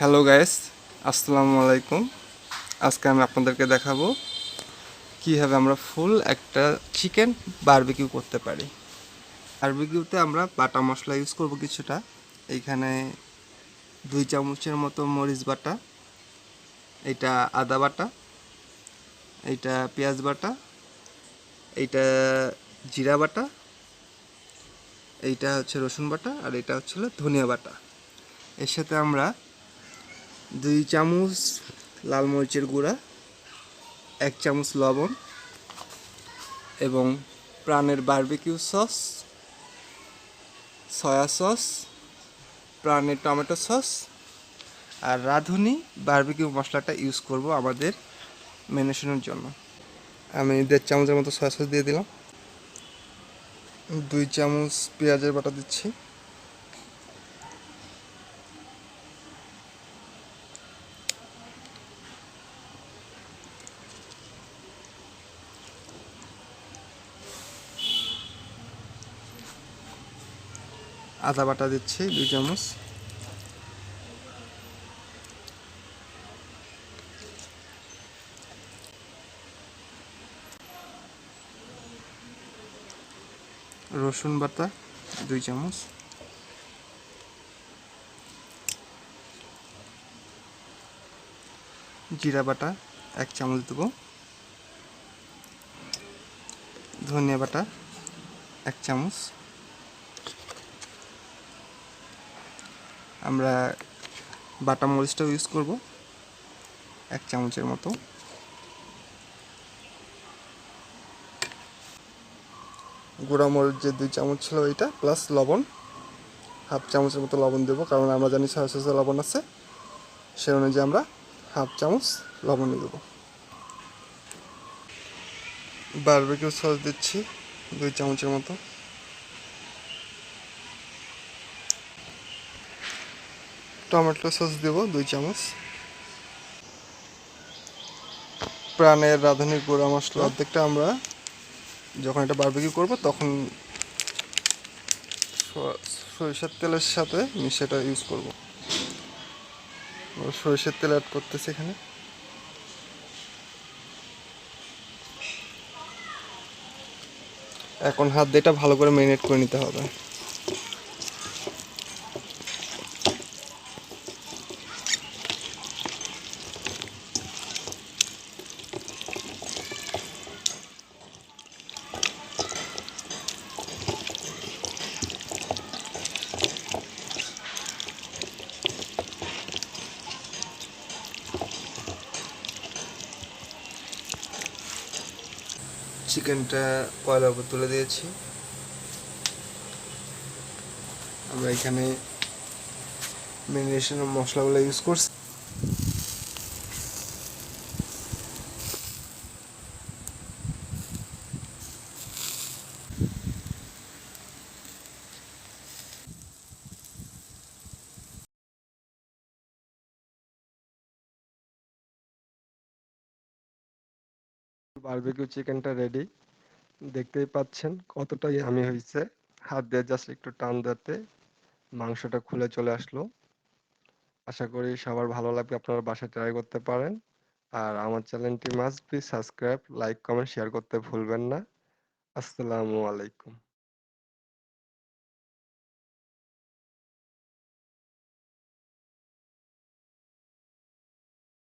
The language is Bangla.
হ্যালো গাইস, আসসালামু আলাইকুম। আজকে আমি আপনাদেরকে দেখাবো কীভাবে আমরা ফুল একটা চিকেন বারবিকিউ করতে পারি। বারবিকিউতে আমরা বাটা মশলা ইউজ করব কিছুটা। এইখানে 2 চামচের মতো মরিচ বাটা, এইটা আদা বাটা, এইটা পেঁয়াজ বাটা, এইটা জিরা বাটা, এইটা হচ্ছে রসুন বাটা, আর এটা হচ্ছে ধনিয়া বাটা। এর সাথে আমরা 2 চামচ লাল মরিচের গুঁড়া, 1 চামচ লবণ এবং প্রাণের বারবিকিউ সস, সয়া সস, প্রাণের টমেটো সস আর রাঁধুনি বারবিকিউ মশলাটা ইউজ করব আমাদের ম্যারিনেশনের জন্য। আমি 1.5 চামচের মতো সয়া সস দিয়ে দিলাম। 2 চামচ পেঁয়াজের বাটা দিচ্ছি। আদা বাটা দিচ্ছি 2 চামচ। রসুন বাটা 2 চামচ। জিরা বাটা 1 চামচ দেবো। ধনিয়া বাটা 1 চামচ। আমরা বাটা মরিচটাও ইউজ করব 1 চামচের মতো। গুঁড়া মরিচ যে 2 চামচ ছিল ওইটা, প্লাস লবণ 1/2 চামচের মতো লবণ দেবো, কারণ আমরা জানি সয়া সসে লবণ আছে, সে অনুযায়ী আমরা 1/2 চামচ লবণ দেবো। বারবিকিউ সস দিচ্ছি 2 চামচের মতো। টমেটো সস দেবো 2 চামচ। প্রাণের রাঁধুনি গুঁড়া মশলা অর্ধেকটা আমরা যখন এটা বারবিকিউ করব তখন সরিষার তেলের সাথে মিশিয়ে ইউজ করব। সরিষার তেল অ্যাড করতেছি এখানে। এখন হাত দিয়ে এটা ভালো করে ম্যারিনেট করে নিতে হবে। চিকেনটা কয়লার উপর তুলে দিয়েছি। আমরা এখানে ম্যারিনেশনের মশলাগুলো ইউজ করছি। বারবিকিউ চিকেনটা রেডি, দেখতেই পাচ্ছেন কতটা ইয়ামি হয়েছে। হাত দিয়ে জাস্ট একটু টান দিতে মাংসটা খুলে চলে আসলো। আশা করি সবার ভালো লাগবে, আপনারা বাসায় ট্রাই করতে পারেন। আর আমার চ্যানেলটি must be subscribe, like, comment, share করতে ভুলবেন না। আসসালামু আলাইকুম।